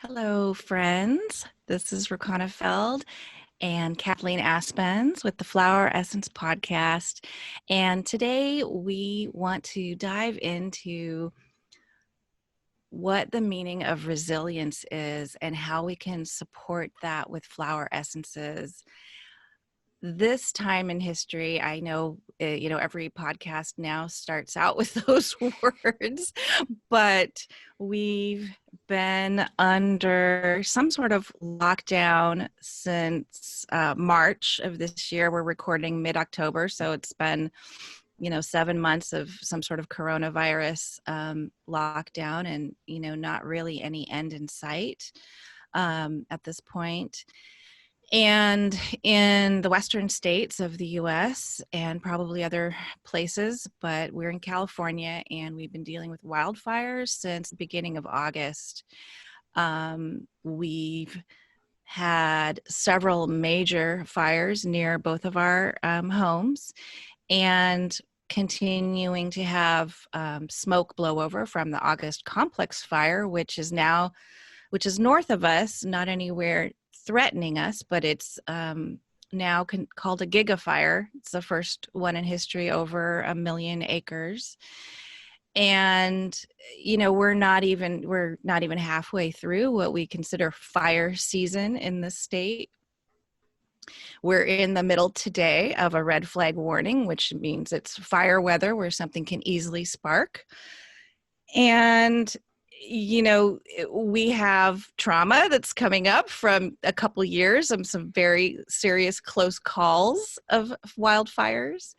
Hello, friends. This is Rochana Felde and Kathleen Aspenns with the Flower Essence podcast. And today we want to dive into what the meaning of resilience is and how we can support that with flower essences. This time in history, I know, every podcast now starts out with those words, but we've been under some sort of lockdown since March of this year. We're recording mid-October, so it's been, 7 months of some sort of coronavirus lockdown and, not really any end in sight at this point. And in the western states of the US and probably other places, but we're in California and we've been dealing with wildfires since the beginning of August. We've had several major fires near both of our homes and continuing to have smoke blow over from the August complex fire, which is north of us, not anywhere threatening us, but it's now called a gigafire. It's the first one in history over 1 million acres. And, we're not even halfway through what we consider fire season in the state. We're in the middle today of a red flag warning, which means it's fire weather where something can easily spark. And we have trauma that's coming up from a couple years of some very serious close calls of wildfires.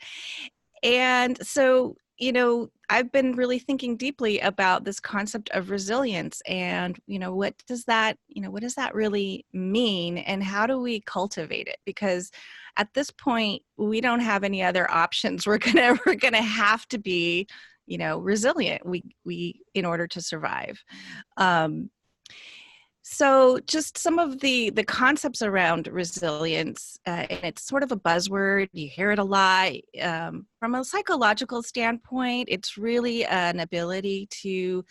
And so, I've been really thinking deeply about this concept of resilience and, what does that really mean and how do we cultivate it? Because at this point, we don't have any other options. We're gonna have to be resilient we in order to survive. So just some of the concepts around resilience, and it's sort of a buzzword, you hear it a lot. From a psychological standpoint, it's really an ability to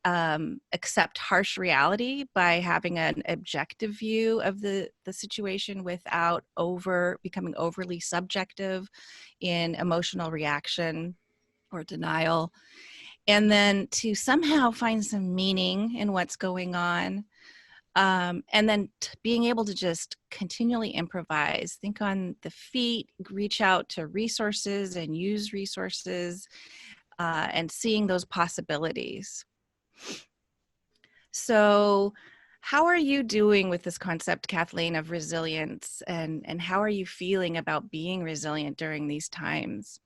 accept harsh reality by having an objective view of the situation without becoming overly subjective in emotional reaction or denial, and then to somehow find some meaning in what's going on, and then being able to just continually improvise, think on the feet, reach out to resources and use resources, and seeing those possibilities. So how are you doing with this concept, Kathleen, of resilience, and how are you feeling about being resilient during these times?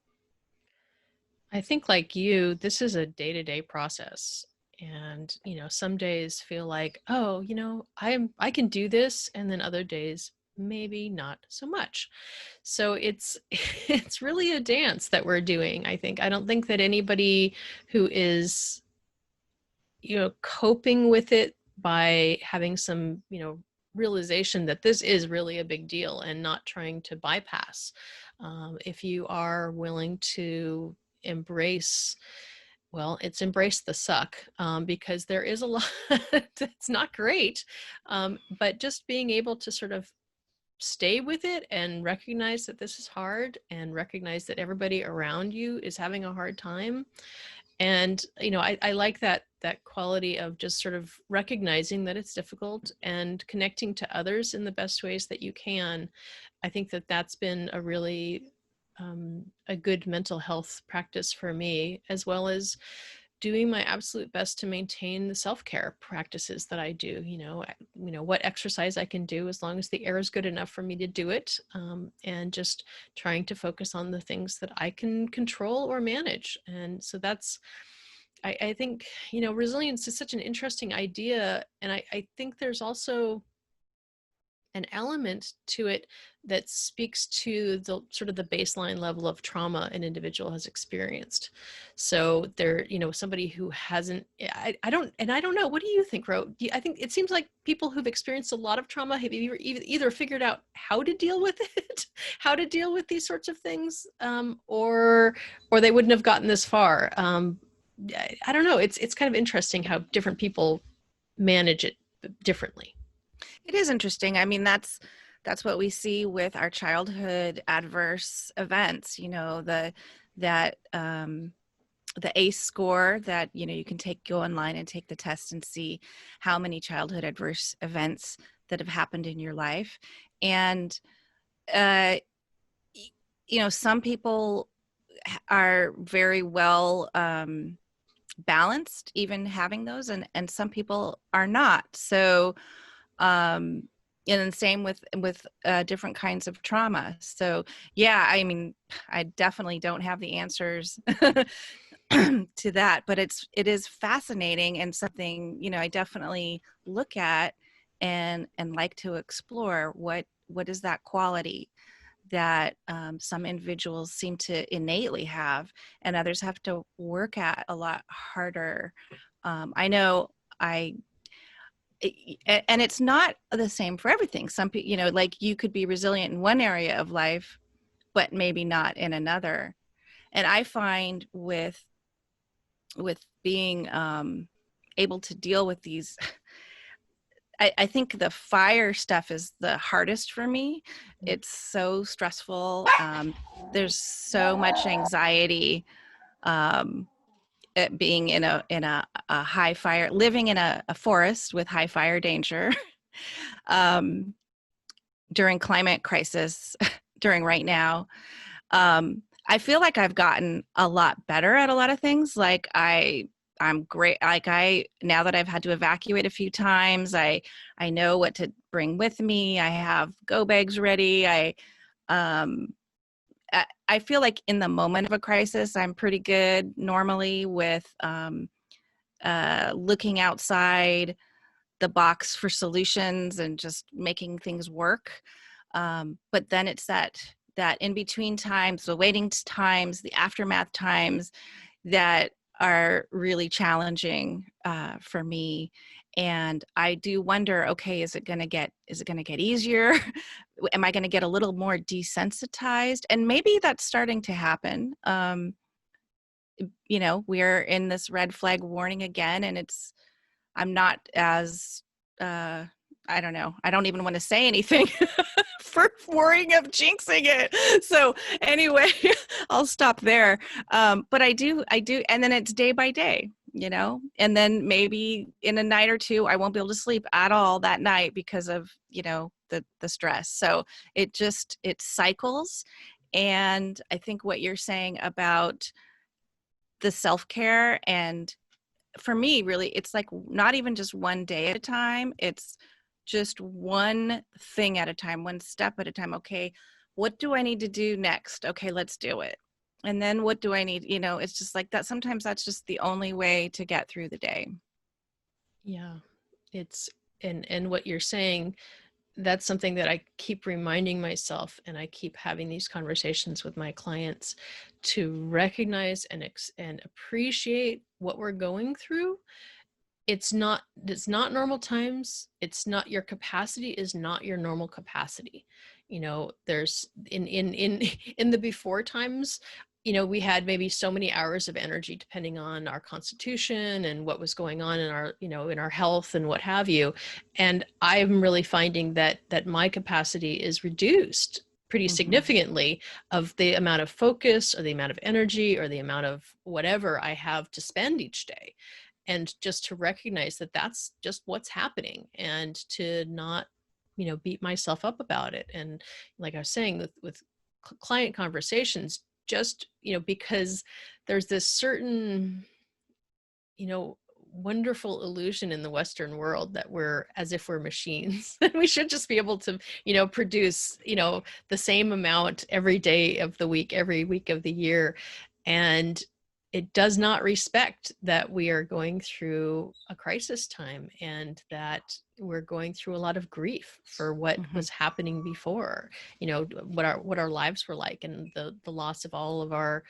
I think like you, this is a day-to-day process. And, some days feel like, oh, I can do this. And then other days, maybe not so much. So it's, it's really a dance that we're doing. I think, I don't think that anybody who is, coping with it by having some, realization that this is really a big deal and not trying to bypass. If you are willing to embrace embrace the suck, because there is a lot that's not great, but just being able to sort of stay with it and recognize that this is hard and recognize that everybody around you is having a hard time. And I like that quality of just sort of recognizing that it's difficult and connecting to others in the best ways that you can. I think that that's been a really a good mental health practice for me, as well as doing my absolute best to maintain the self-care practices that I do. What exercise I can do as long as the air is good enough for me to do it, and just trying to focus on the things that I can control or manage. And so that's, I think, resilience is such an interesting idea. And I think there's also an element to it that speaks to the sort of the baseline level of trauma an individual has experienced. So they're, somebody who hasn't, I don't know, what do you think, Ro? I think it seems like people who've experienced a lot of trauma have either figured out how to deal with it, how to deal with these sorts of things, or they wouldn't have gotten this far. I don't know. It's kind of interesting how different people manage it differently. It is interesting. I mean, that's what we see with our childhood adverse events. That the ACE score that you can go online and take the test and see how many childhood adverse events that have happened in your life. And some people are very well balanced even having those, and some people are not. So and then same with different kinds of trauma. So yeah, I mean, I definitely don't have the answers to that, but it is fascinating, and something I definitely look at and like to explore. What is that quality that some individuals seem to innately have, and others have to work at a lot harder. I know and it's not the same for everything. Some people, like, you could be resilient in one area of life, but maybe not in another. And I find with being able to deal with these, I think the fire stuff is the hardest for me. It's so stressful. There's so much anxiety, at being in a high fire, living in a forest with high fire danger, um, during climate crisis, during right now. I feel like I've gotten a lot better at a lot of things. Like I'm great. Like, now that I've had to evacuate a few times, I know what to bring with me. I have go bags ready. Um, I feel like in the moment of a crisis, I'm pretty good normally with looking outside the box for solutions and just making things work. But then it's that in between times, the waiting times, the aftermath times, that are really challenging for me. And I do wonder, okay, is it going to get easier? Am I going to get a little more desensitized? And maybe that's starting to happen. We're in this red flag warning again, and I'm not as I don't know. I don't even want to say anything for worrying of jinxing it. So anyway, I'll stop there. But I do, and then it's day by day, and then maybe in a night or two, I won't be able to sleep at all that night because of, the stress. So it cycles. And I think what you're saying about the self-care, and for me, really, it's like not even just one day at a time. It's just one thing at a time, one step at a time. Okay, what do I need to do next? Okay, let's do it. And then what do I need? It's just like that. Sometimes that's just the only way to get through the day. Yeah, it's, and what you're saying, that's something that I keep reminding myself, and I keep having these conversations with my clients, to recognize and appreciate what we're going through. It's not normal times. It's not, your capacity is not your normal capacity. There's in the before times, we had maybe so many hours of energy depending on our constitution and what was going on in our, in our health and what have you. And I'm really finding that my capacity is reduced pretty significantly, of the amount of focus or the amount of energy or the amount of whatever I have to spend each day. And just to recognize that that's just what's happening, and to not, beat myself up about it. And like I was saying, with client conversations, just, because there's this certain, wonderful illusion in the Western world that we're, as if we're machines, and we should just be able to, produce, the same amount every day of the week, every week of the year. And it does not respect that we are going through a crisis time, and that we're going through a lot of grief for what was happening before, what our lives were like, and the loss of all of our,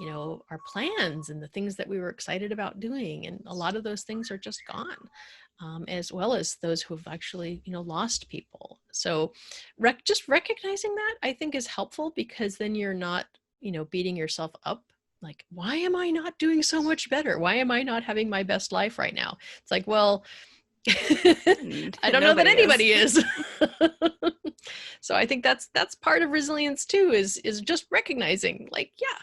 our plans and the things that we were excited about doing. And a lot of those things are just gone, as well as those who have actually, lost people. So just recognizing that, I think, is helpful, because then you're not, beating yourself up. Like, why am I not doing so much better? Why am I not having my best life right now? It's like, well, I don't know that Nobody is. anybody is. So I think that's part of resilience too, is just recognizing, like, yeah,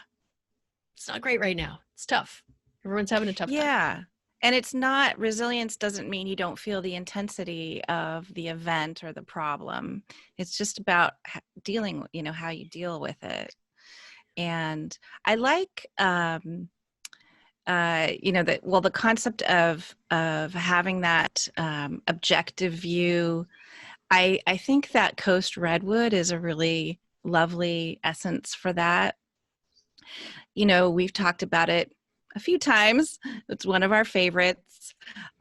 it's not great right now. It's tough. Everyone's having a tough time. Yeah. And it's not, resilience doesn't mean you don't feel the intensity of the event or the problem. It's just about dealing, how you deal with it. And I like, the concept of having that objective view. I think that coast redwood is a really lovely essence for that. We've talked about it a few times. It's one of our favorites.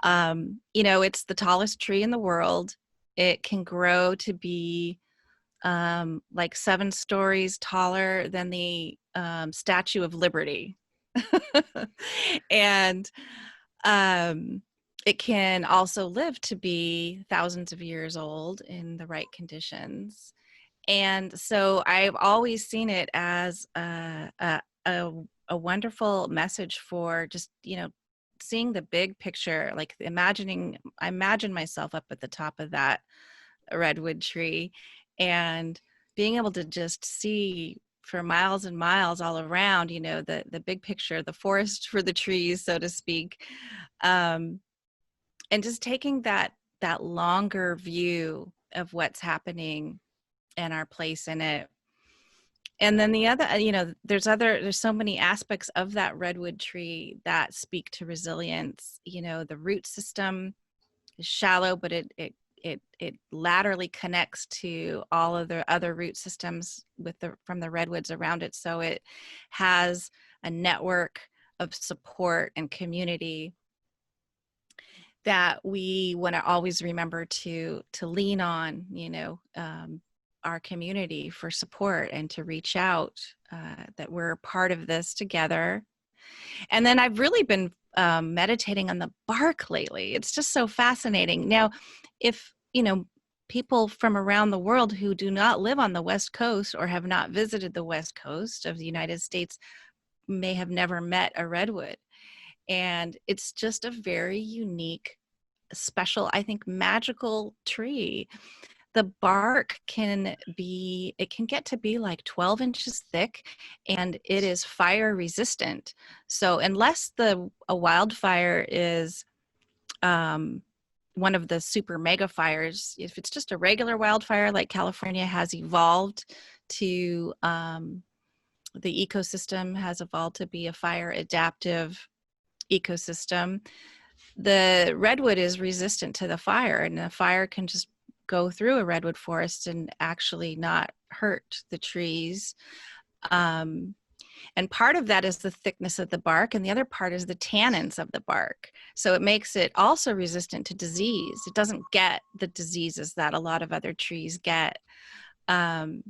It's the tallest tree in the world. It can grow to be like 7 stories taller than the Statue of Liberty. And it can also live to be thousands of years old in the right conditions. And so I've always seen it as a wonderful message for just, seeing the big picture, like I imagine myself up at the top of that redwood tree and being able to just see for miles and miles all around, the big picture, the forest for the trees, so to speak. And just taking that longer view of what's happening and our place in it. And then the other, there's so many aspects of that redwood tree that speak to resilience. The root system is shallow, but it laterally connects to all of the other root systems from the redwoods around it. So it has a network of support and community that we want to always remember to lean on, our community for support and to reach out, that we're part of this together. And then I've really been meditating on the bark lately. It's just so fascinating. Now, if, people from around the world who do not live on the West Coast or have not visited the West Coast of the United States may have never met a redwood. And it's just a very unique, special, I think, magical tree. The bark can get to be like 12 inches thick, and it is fire resistant. So unless a wildfire is one of the super mega fires, if it's just a regular wildfire, like California has evolved to, the ecosystem has evolved to be a fire adaptive ecosystem, the redwood is resistant to the fire, and the fire can just go through a redwood forest and actually not hurt the trees. And part of that is the thickness of the bark, and the other part is the tannins of the bark. So it makes it also resistant to disease. It doesn't get the diseases that a lot of other trees get. And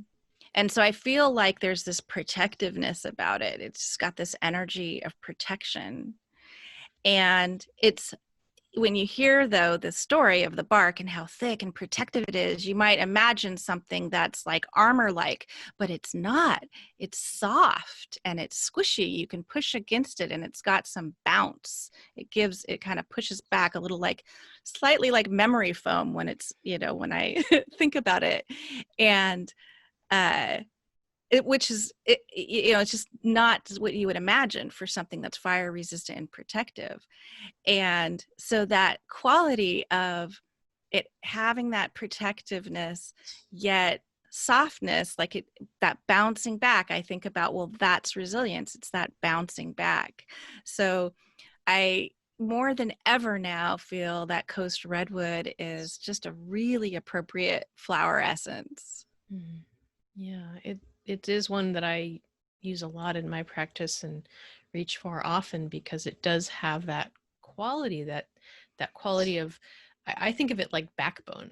so I feel like there's this protectiveness about it. It's got this energy of protection. And it's, when you hear, though, the story of the bark and how thick and protective it is, you might imagine something that's like armor-like, but it's not. It's soft and it's squishy. You can push against it and it's got some bounce. It kind of pushes back a little, like slightly like memory foam when it's, when I think about it. And it's just not what you would imagine for something that's fire resistant and protective. And so that quality of it having that protectiveness, yet softness, like that bouncing back, I think about, well, that's resilience. It's that bouncing back. So I more than ever now feel that coast redwood is just a really appropriate flower essence. Mm. Yeah, it is one that I use a lot in my practice and reach for often, because it does have that quality, that quality of, I think of it like backbone.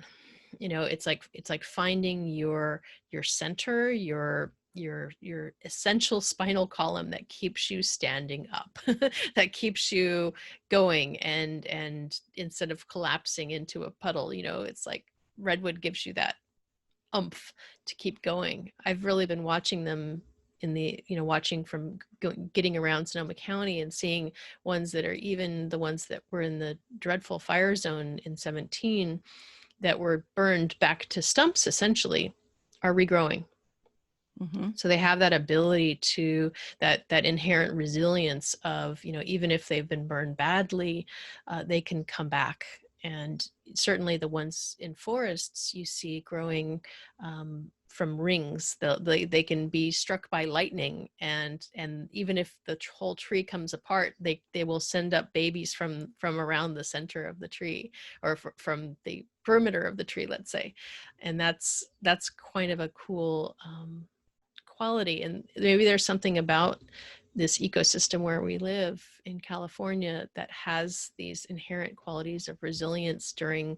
It's like finding your center, your essential spinal column that keeps you standing up, that keeps you going, and instead of collapsing into a puddle, it's like redwood gives you that oomph to keep going. I've really been watching them in the, watching from getting around Sonoma County and seeing ones that are even the ones that were in the dreadful fire zone in 17 that were burned back to stumps essentially are regrowing. Mm-hmm. So they have that ability to that inherent resilience of, even if they've been burned badly, they can come back. And certainly the ones in forests you see growing from rings, they can be struck by lightning, and even if the whole tree comes apart, they will send up babies from around the center of the tree, or from the perimeter of the tree, let's say. And that's kind of a cool quality. And maybe there's something about this ecosystem where we live in California that has these inherent qualities of resilience during,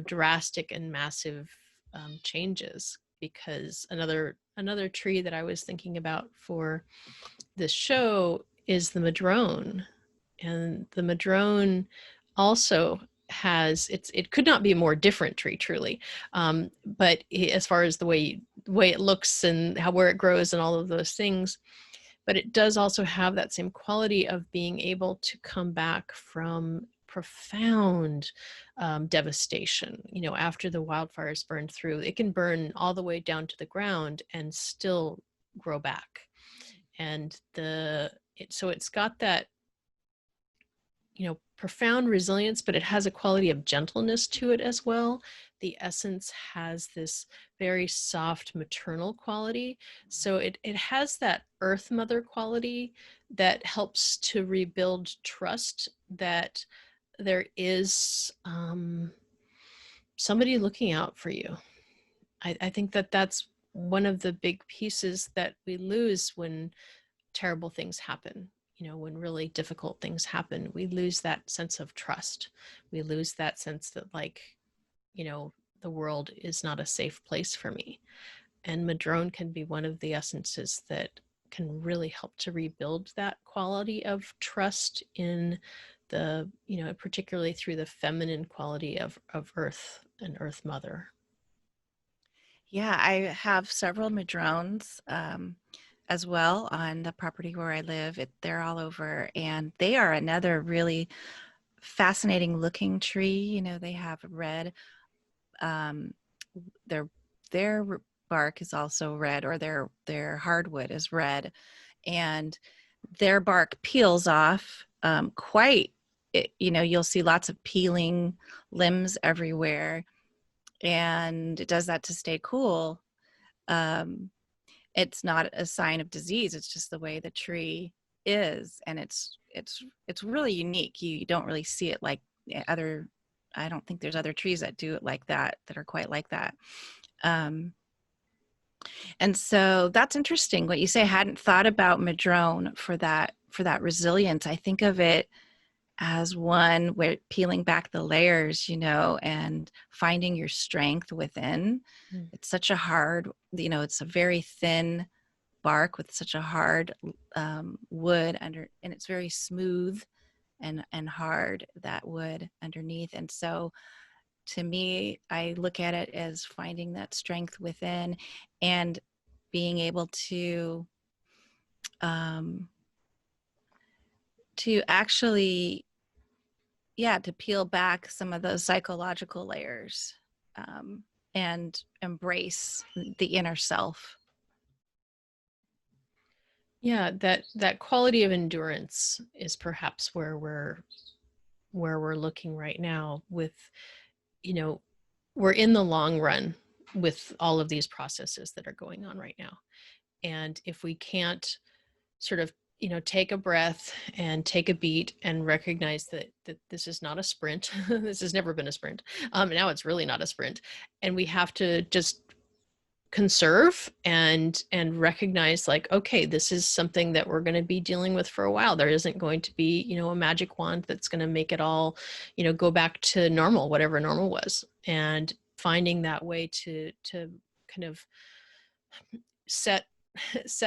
drastic and massive changes. Because another tree that I was thinking about for this show is the madrone. And the madrone also has, it could not be a more different tree, truly, but as far as the way it looks and where it grows and all of those things, but it does also have that same quality of being able to come back from profound devastation. After the wildfires burn through, it can burn all the way down to the ground and still grow back. And so it's got that, profound resilience, but it has a quality of gentleness to it as well. The essence has this very soft maternal quality. So it has that earth mother quality that helps to rebuild trust that there is somebody looking out for you. I think that that's one of the big pieces that we lose when terrible things happen. When really difficult things happen, we lose that sense of trust. We lose that sense that, like, the world is not a safe place for me. And madrone can be one of the essences that can really help to rebuild that quality of trust in the, particularly through the feminine quality of earth and earth mother. Yeah, I have several madrones as well on the property where I live. They're all over, and they are another really fascinating looking tree. They have red. Um, their bark is also red, or their hardwood is red, and their bark peels off quite. You'll see lots of peeling limbs everywhere, and it does that to stay cool. It's not a sign of disease. It's just the way the tree is, and it's really unique. You don't really see it like other. I don't think there's other trees that do it like that are quite like that. And so that's interesting what you say. I hadn't thought about madrone for that resilience. I think of it as one where peeling back the layers, and finding your strength within. It's such a hard, it's a very thin bark with such a hard wood under, and it's very smooth and hard, that wood underneath. And so to me, I look at it as finding that strength within and being able to actually, to peel back some of those psychological layers and embrace the inner self. Yeah, that quality of endurance is perhaps where we're looking right now with, we're in the long run with all of these processes that are going on right now. And if we can't sort of, take a breath and take a beat and recognize that this is not a sprint, this has never been a sprint. Now it's really not a sprint. And we have to just conserve and recognize, like, okay, this is something that we're going to be dealing with for a while. There isn't going to be, a magic wand that's going to make it all, go back to normal, whatever normal was. And finding that way to kind of set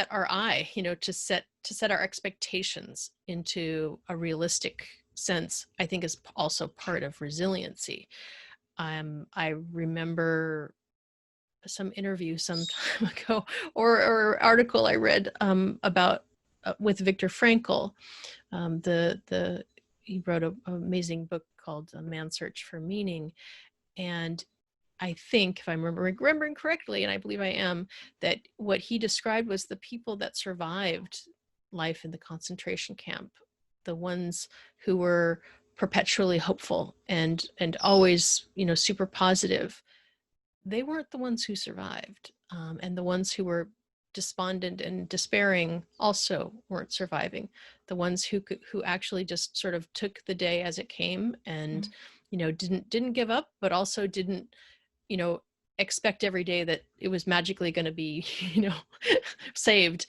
our eye, to set our expectations into a realistic sense, I think is also part of resiliency. I remember some interview some time ago, or article I read about with Viktor Frankl. He wrote an amazing book called Man's Search for Meaning, and I think, if I'm remembering correctly, and I believe I am, that what he described was the people that survived life in the concentration camp, the ones who were perpetually hopeful and always, super positive. They weren't the ones who survived, and the ones who were despondent and despairing also weren't surviving. The ones who actually just sort of took the day as it came, and didn't give up, but also didn't expect every day that it was magically going to be saved.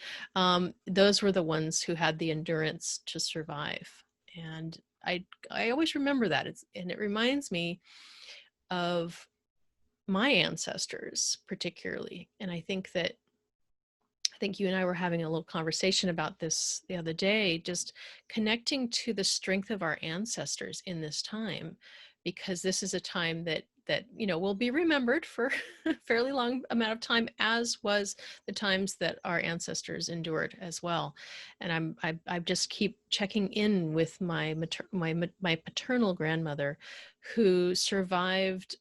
Those were the ones who had the endurance to survive. And I always remember that. And it reminds me of my ancestors particularly. And I think you and I were having a little conversation about this the other day, just connecting to the strength of our ancestors in this time, because this is a time that will be remembered for a fairly long amount of time, as was the times that our ancestors endured as well. And I just keep checking in with my paternal grandmother, who survived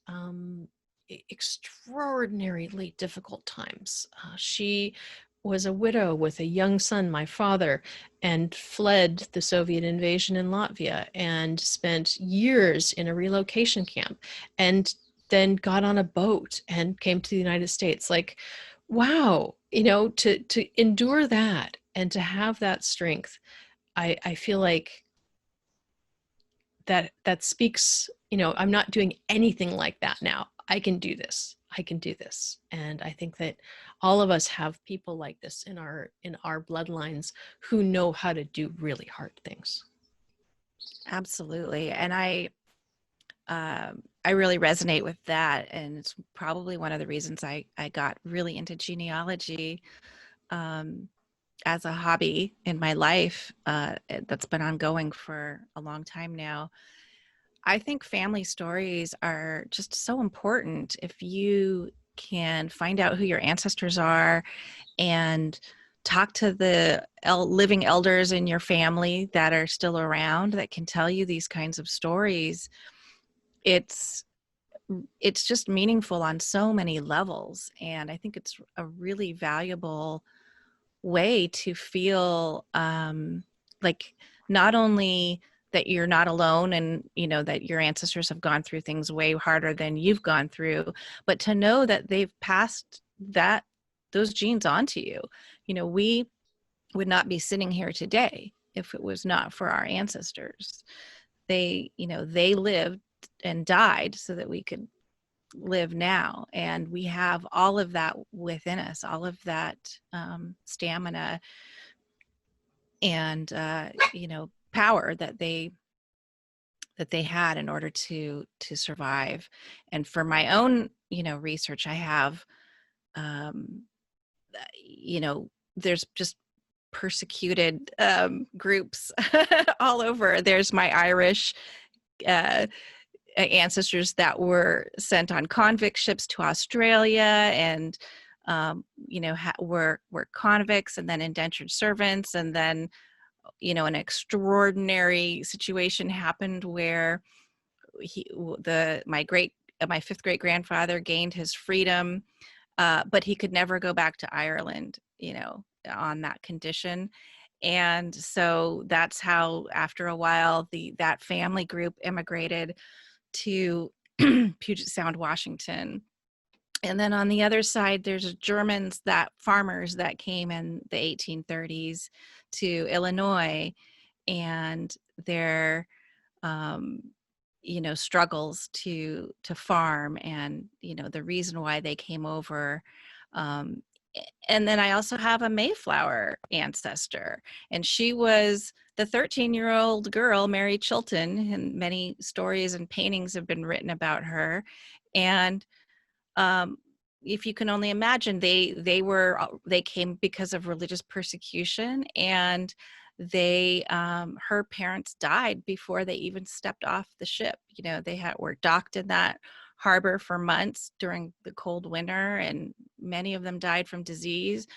extraordinarily difficult times. She was a widow with a young son, my father, and fled the Soviet invasion in Latvia and spent years in a relocation camp, and then got on a boat and came to the United States. Like, wow, to endure that and to have that strength, I feel like that speaks, I'm not doing anything like that now. I can do this. And I think that all of us have people like this in our bloodlines who know how to do really hard things. Absolutely. And I really resonate with that. And it's probably one of the reasons I got really into genealogy as a hobby in my life, that's been ongoing for a long time now. I think family stories are just so important. If you can find out who your ancestors are and talk to the living elders in your family that are still around that can tell you these kinds of stories, it's just meaningful on so many levels. And I think it's a really valuable way to feel like not only that you're not alone, and that your ancestors have gone through things way harder than you've gone through, but to know that they've passed those genes on to you. We would not be sitting here today if it was not for our ancestors. They lived and died so that we could live now, and we have all of that within us, all of that stamina and power that they had in order to survive. And for my own research, I have there's just persecuted groups all over. There's my Irish ancestors that were sent on convict ships to Australia, and were convicts and then indentured servants. And then an extraordinary situation happened where my fifth great grandfather gained his freedom, but he could never go back to Ireland on that condition. And so that's how, after a while, that family group immigrated to Puget Sound, Washington. And then on the other side, there's Germans, farmers that came in the 1830s to Illinois, and their struggles to farm, and the reason why they came over. And then I also have a Mayflower ancestor, and she was the 13-year-old girl, Mary Chilton, and many stories and paintings have been written about her. And if you can only imagine, they came because of religious persecution, and her parents died before they even stepped off the ship. They were docked in that harbor for months during the cold winter, and many of them died from disease.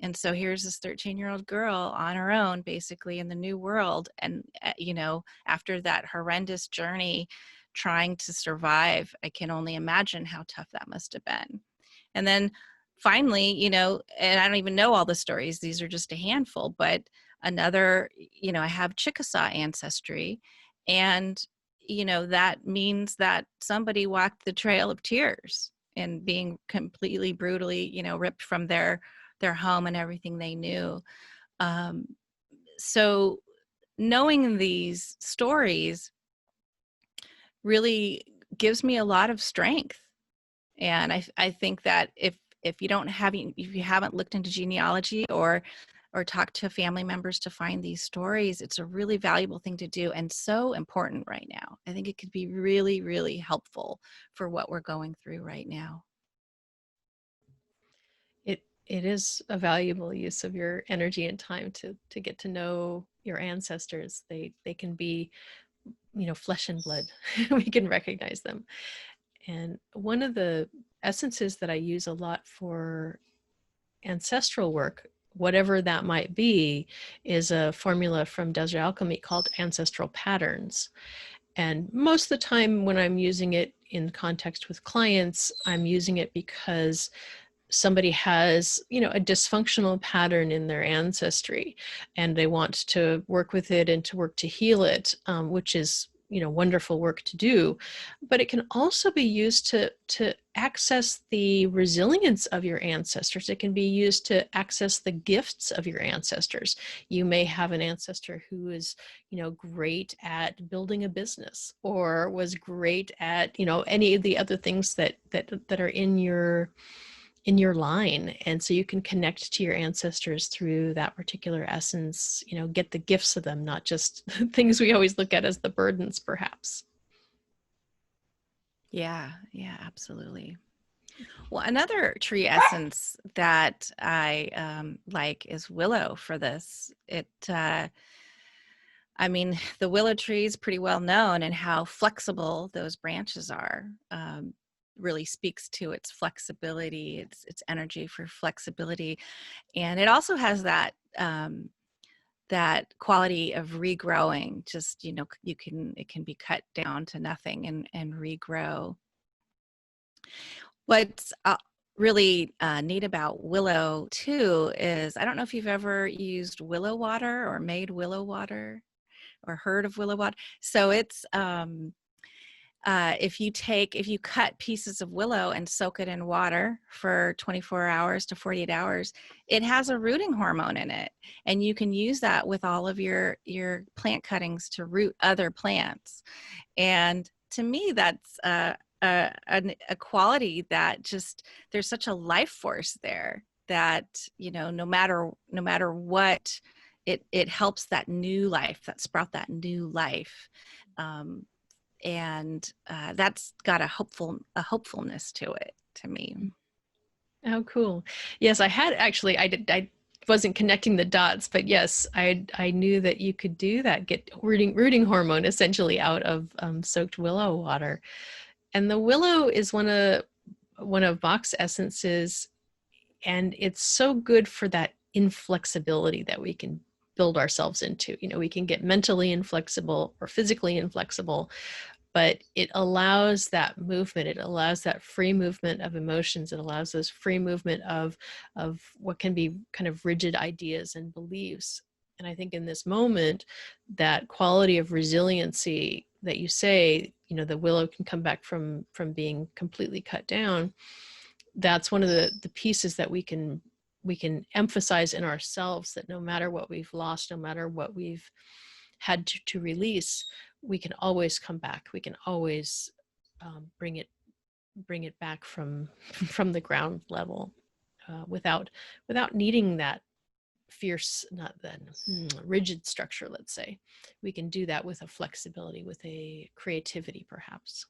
And so here's this 13-year-old girl on her own, basically in the new world. And, after that horrendous journey trying to survive, I can only imagine how tough that must have been. And then finally, and I don't even know all the stories, these are just a handful, but another, I have Chickasaw ancestry. And, that means that somebody walked the Trail of Tears and being completely brutally, ripped from their home and everything they knew. So knowing these stories really gives me a lot of strength. And I think that if you haven't looked into genealogy or talked to family members to find these stories, it's a really valuable thing to do and so important right now. I think it could be really, really helpful for what we're going through right now. It is a valuable use of your energy and time to get to know your ancestors. They can be, flesh and blood. We can recognize them. And one of the essences that I use a lot for ancestral work, whatever that might be, is a formula from Desert Alchemy called Ancestral Patterns. And most of the time when I'm using it in context with clients, I'm using it because somebody has, a dysfunctional pattern in their ancestry and they want to work with it and to work to heal it, which is, wonderful work to do. But it can also be used to access the resilience of your ancestors. It can be used to access the gifts of your ancestors. You may have an ancestor who is, great at building a business, or was great at, any of the other things that are in your line. And so you can connect to your ancestors through that particular essence, get the gifts of them, not just things we always look at as the burdens, perhaps. Yeah, absolutely. Well, another tree essence that I like is willow for this. The willow tree is pretty well known, and how flexible those branches are really speaks to its flexibility, its energy for flexibility. And it also has that quality of regrowing. Just, it can be cut down to nothing and regrow. What's really neat about willow too is, I don't know if you've ever used willow water or made willow water or heard of willow water. So it's if you cut pieces of willow and soak it in water for 24 hours to 48 hours, it has a rooting hormone in it, and you can use that with all of your plant cuttings to root other plants. And to me, that's a quality that just, there's such a life force there that, no matter what, it helps that new life, that sprout that new life. And that's got a hopefulness to it, to me. Oh, cool. Yes, I had actually, I wasn't connecting the dots, but yes, I knew that you could do that, get rooting hormone essentially out of soaked willow water. And the willow is one of Bach's essences, and it's so good for that inflexibility that we can build ourselves into. We can get mentally inflexible or physically inflexible, but it allows that movement. It allows that free movement of emotions. It allows this free movement of what can be kind of rigid ideas and beliefs. And I think in this moment, that quality of resiliency that you say, the willow can come back from being completely cut down. That's one of the pieces that we can emphasize in ourselves, that no matter what we've lost, no matter what we've had to release, we can always come back. We can always bring it back from the ground level, without needing that fierce, not that rigid structure, let's say. We can do that with a flexibility, with a creativity, perhaps.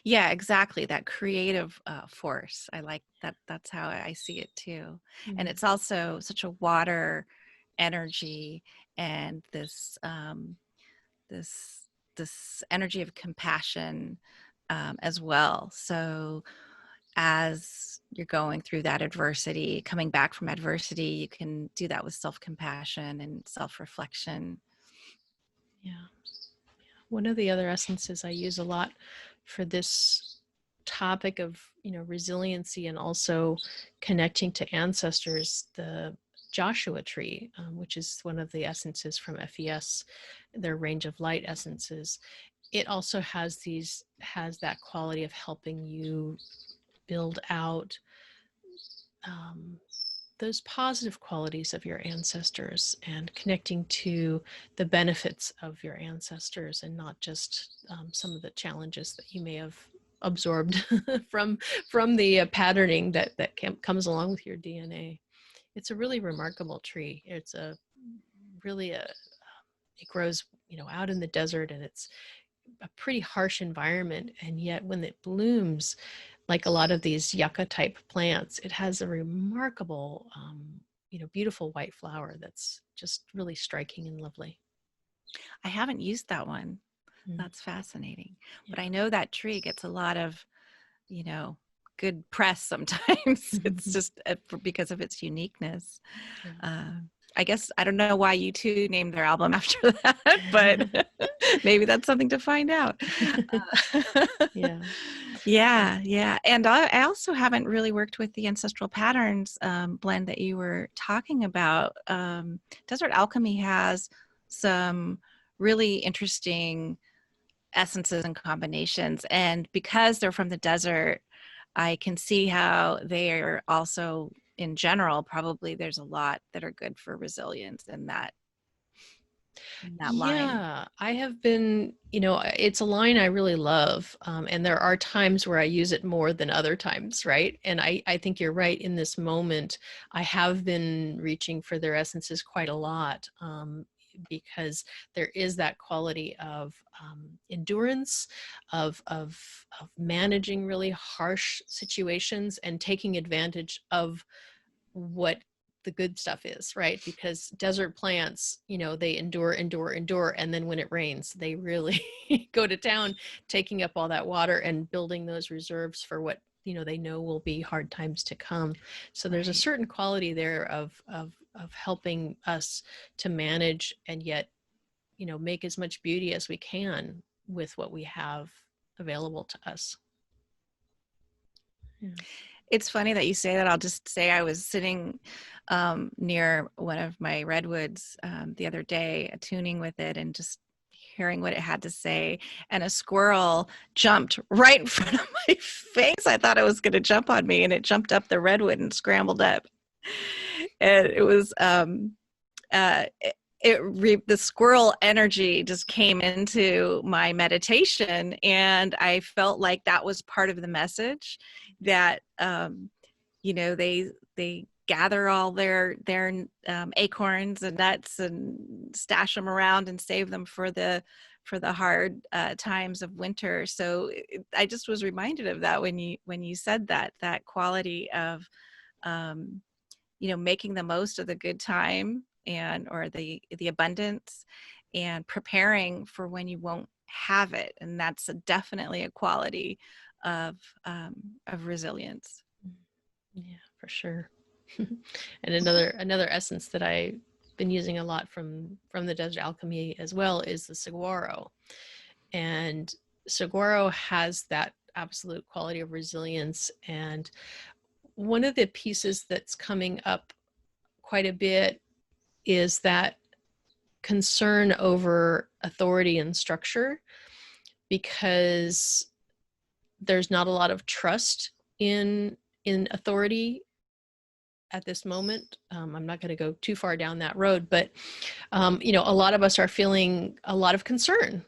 Yeah, exactly. That creative force. I like that. That's how I see it too. And it's also such a water energy, and this energy of compassion as well. So as you're going through that adversity, coming back from adversity, you can do that with self-compassion and self-reflection. Yeah. One of the other essences I use a lot for this topic of, resiliency and also connecting to ancestors, the Joshua tree, which is one of the essences from FES, their range of light essences. It also has that quality of helping you build out those positive qualities of your ancestors and connecting to the benefits of your ancestors, and not just some of the challenges that you may have absorbed from the patterning that comes along with your DNA. It's a really remarkable tree. It's a really it grows out in the desert, and it's a pretty harsh environment, and yet when it blooms, like a lot of these yucca type plants, it has a remarkable beautiful white flower that's just really striking and lovely. I haven't used that one. That's fascinating. But I know that tree gets a lot of, good press sometimes. It's just because of its uniqueness. I guess I don't know why U2 named their album after that, but maybe that's something to find out. Yeah. And I also haven't really worked with the ancestral patterns blend that you were talking about. Desert Alchemy has some really interesting essences and combinations, and because they're from the desert, I can see how they are also, in general, probably there's a lot that are good for resilience in that line. Yeah, I have been, it's a line I really love. And there are times where I use it more than other times, right? And I think you're right. In this moment, I have been reaching for their essences quite a lot, because there is that quality of endurance, of managing really harsh situations and taking advantage of what the good stuff is, right? Because desert plants, they endure, and then when it rains, they really go to town, taking up all that water and building those reserves for what they know will be hard times to come. So there's a certain quality there of helping us to manage and yet make as much beauty as we can with what we have available to us. Yeah. It's funny that you say that. I'll just say I was sitting near one of my redwoods the other day, tuning with it and just hearing what it had to say. And a squirrel jumped right in front of my face. I thought it was going to jump on me, and it jumped up the redwood and scrambled up. And it was the squirrel energy just came into my meditation, and I felt like that was part of the message, that they gather all their acorns and nuts and stash them around and save them for the hard times of winter. So I just was reminded of that when you said that quality of making the most of the good time or the abundance, and preparing for when you won't have it. And that's definitely a quality of resilience. Yeah, for sure. And another essence that I've been using a lot from the Desert Alchemy as well is the saguaro. And saguaro has that absolute quality of resilience. And one of the pieces that's coming up quite a bit is that concern over authority and structure, because there's not a lot of trust in authority at this moment. I'm not going to go too far down that road, but a lot of us are feeling a lot of concern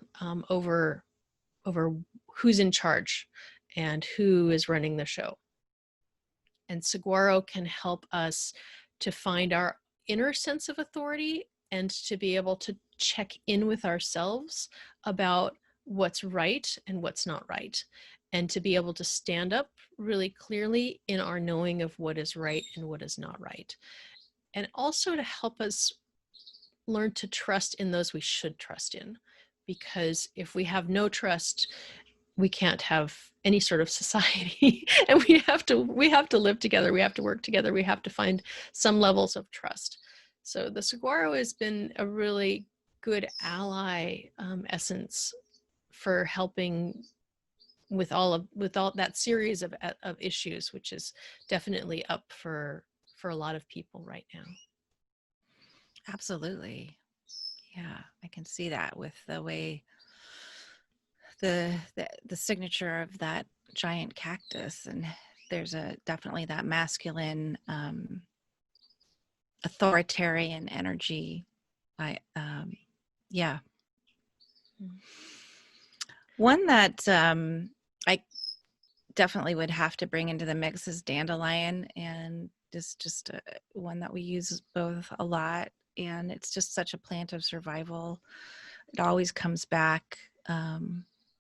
over who's in charge and who is running the show. And saguaro can help us to find our inner sense of authority and to be able to check in with ourselves about what's right and what's not right, and to be able to stand up really clearly in our knowing of what is right and what is not right. And also to help us learn to trust in those we should trust in. Because if we have no trust, we can't have any sort of society. And we have to live together. We have to work together. We have to find some levels of trust. So the saguaro has been a really good ally essence for helping with all that series of issues, which is definitely up for a lot of people right now. Absolutely. Yeah, I can see that with the way the signature of that giant cactus, and there's definitely that masculine authoritarian energy. Yeah. One that I definitely would have to bring into the mix is dandelion, and just one that we use both a lot, and it's just such a plant of survival. It always comes back,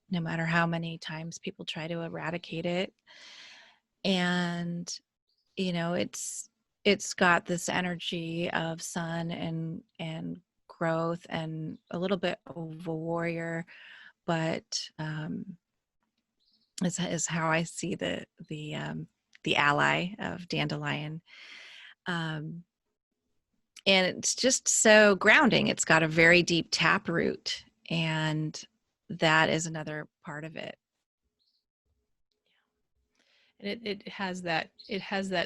no matter how many times people try to eradicate it. And it's got this energy of sun and growth, and a little bit of a warrior, but is how I see the ally of dandelion. And it's just so grounding. It's got a very deep tap root, and that is another part of it. And it has that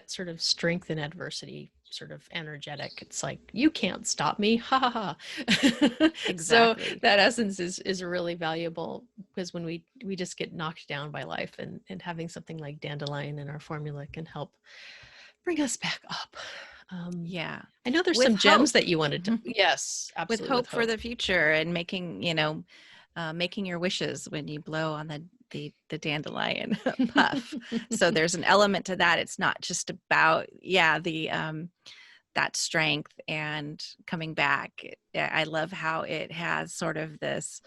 sort of strength in adversity, sort of energetic. It's like, you can't stop me, ha ha ha. Exactly. So that essence is really valuable, because when we just get knocked down by life, and having something like dandelion in our formula can help bring us back up. Yeah, I know there's with some hope. gems that you wanted to. Yes, With absolutely. hope for the future, and making making your wishes when you blow on the dandelion puff. So there's an element to that. It's not just about the that strength and coming back. I love how it has sort of this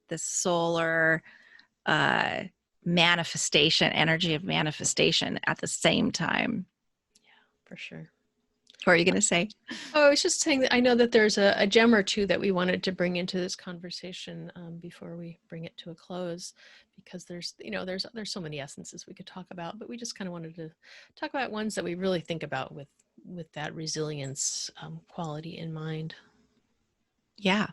this solar manifestation, energy of manifestation at the same time. Yeah, for sure. What are you going to say? Oh, I was just saying that I know that there's a gem or two that we wanted to bring into this conversation before we bring it to a close, because there's so many essences we could talk about, but we just kind of wanted to talk about ones that we really think about with that resilience quality in mind. Yeah.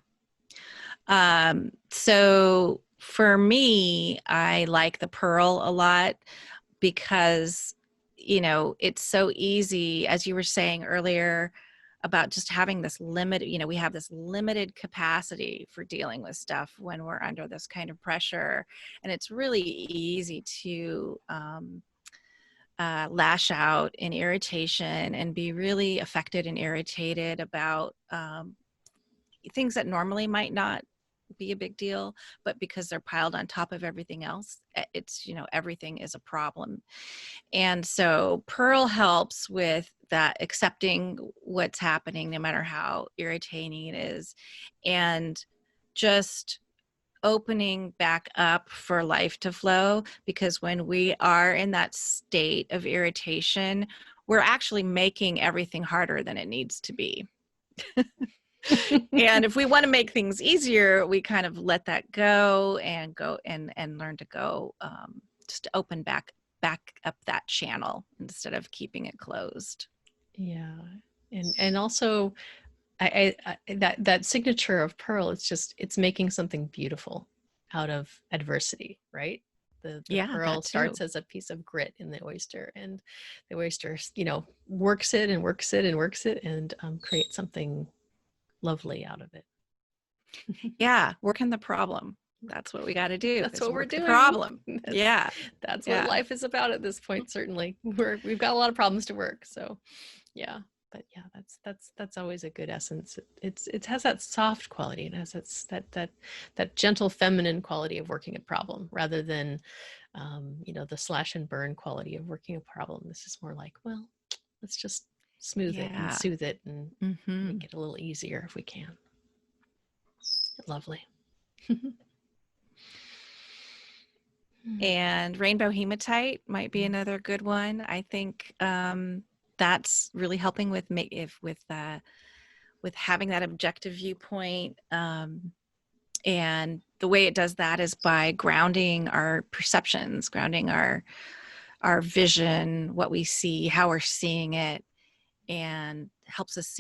So for me, I like the pearl a lot, because it's so easy, as you were saying earlier, about just having this limited, we have this limited capacity for dealing with stuff when we're under this kind of pressure, and it's really easy to lash out in irritation and be really affected and irritated about things that normally might not be a big deal, but because they're piled on top of everything else, it's everything is a problem. And so pearl helps with that, accepting what's happening no matter how irritating it is, and just opening back up for life to flow. Because when we are in that state of irritation, we're actually making everything harder than it needs to be. And if we want to make things easier, we kind of let that go and learn to go, just to open back up that channel instead of keeping it closed. Yeah, and also I that signature of pearl, it's making something beautiful out of adversity, right? The pearl starts as a piece of grit in the oyster, and the oyster works it and works it and works it, and creates something lovely out of it. Yeah, working the problem. That's what we got to do. That's what we're doing. The problem. That's what life is about at this point. Certainly, we've got a lot of problems to work. So, yeah. But yeah, that's always a good essence. It has that soft quality. It has that gentle feminine quality of working a problem, rather than the slash and burn quality of working a problem. This is more like, well, let's just smooth it and soothe it and make it a little easier if we can. Lovely. And rainbow hematite might be another good one. I think that's really helping with having that objective viewpoint, And the way it does that is by grounding our perceptions, grounding our vision, what we see, how we're seeing it, and helps us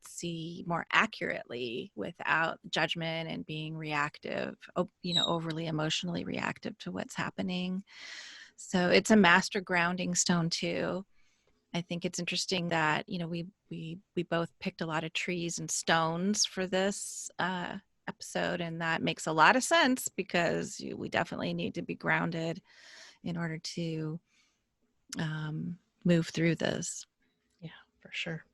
see more accurately without judgment and being reactive, overly emotionally reactive to what's happening. So it's a master grounding stone too. I think it's interesting that we both picked a lot of trees and stones for this episode, and that makes a lot of sense because we definitely need to be grounded in order to move through this. Yeah, for sure.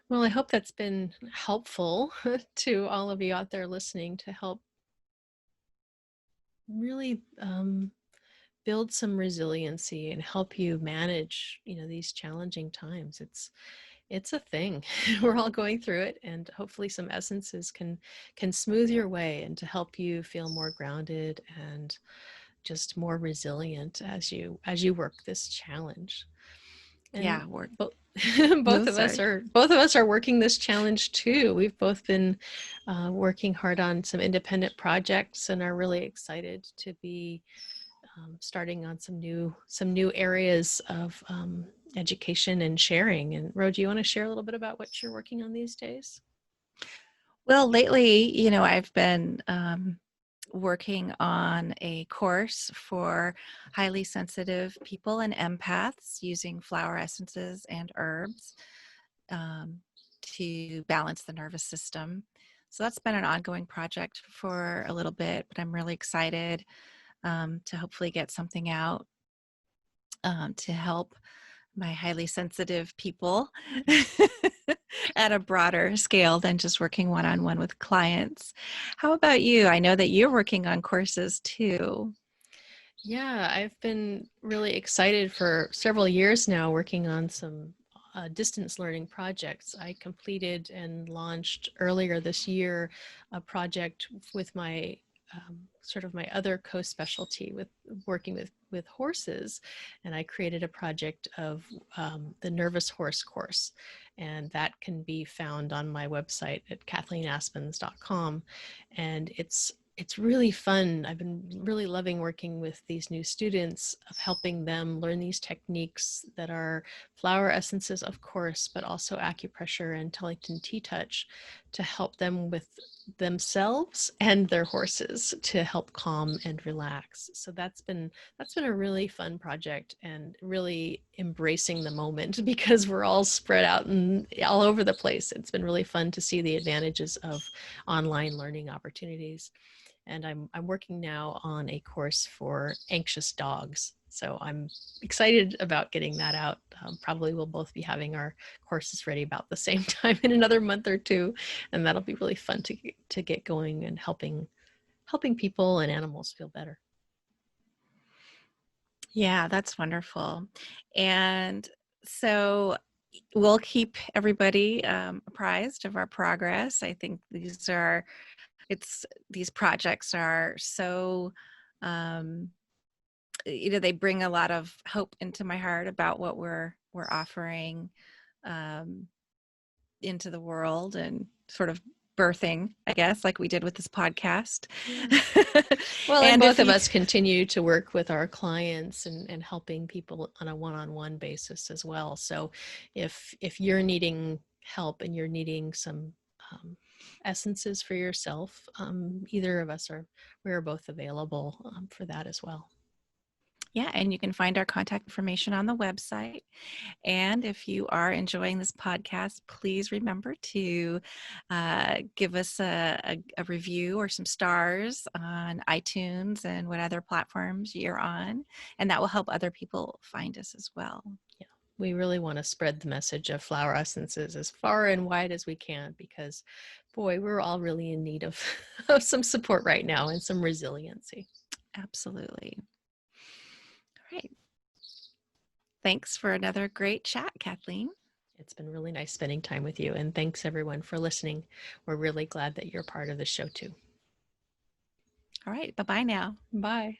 Well, I hope that's been helpful to all of you out there listening to help really build some resiliency and help you manage, these challenging times. It's a thing. We're all going through it, and hopefully some essences can smooth your way and to help you feel more grounded and just more resilient as you work this challenge. And Yeah, we're both no, both of us are working this challenge too. We've both been working hard on some independent projects and are really excited to be starting on some new areas of education and sharing. And Ro, do you want to share a little bit about what you're working on these days? Well, lately, I've been working on a course for highly sensitive people and empaths using flower essences and herbs to balance the nervous system. So that's been an ongoing project for a little bit, but I'm really excited to hopefully get something out to help my highly sensitive people at a broader scale than just working one-on-one with clients. How about you? I know that you're working on courses too. Yeah, I've been really excited for several years now working on some distance learning projects. I completed and launched earlier this year a project with my sort of my other co-specialty with working with horses, and I created a project of the nervous horse course, and that can be found on my website at kathleenaspenns.com. And it's really fun. I've been really loving working with these new students, of helping them learn these techniques that are flower essences, of course, but also acupressure and Tellington tea touch to help them with themselves and their horses to help calm and relax. So that's been a really fun project, and really embracing the moment because we're all spread out and all over the place. It's been really fun to see the advantages of online learning opportunities. And I'm working now on a course for anxious dogs. So I'm excited about getting that out. Probably we'll both be having our courses ready about the same time in another month or two, and that'll be really fun to get going and helping people and animals feel better. Yeah, that's wonderful. And so we'll keep everybody apprised of our progress. I think these projects are so they bring a lot of hope into my heart about what we're offering um, into the world, and sort of birthing, I guess, like we did with this podcast. Yeah. Well, and both of us continue to work with our clients and helping people on a one-on-one basis as well. So if you're needing help and you're needing some essences for yourself, either of us we're both available for that as well. Yeah, and you can find our contact information on the website. And if you are enjoying this podcast, please remember to give us a review or some stars on iTunes and what other platforms you're on. And that will help other people find us as well. Yeah, we really want to spread the message of flower essences as far and wide as we can, because, boy, we're all really in need of, of some support right now and some resiliency. Absolutely. All right. Thanks for another great chat, Kathleen. It's been really nice spending time with you. And thanks everyone for listening. We're really glad that you're part of the show too. All right. Bye-bye now. Bye.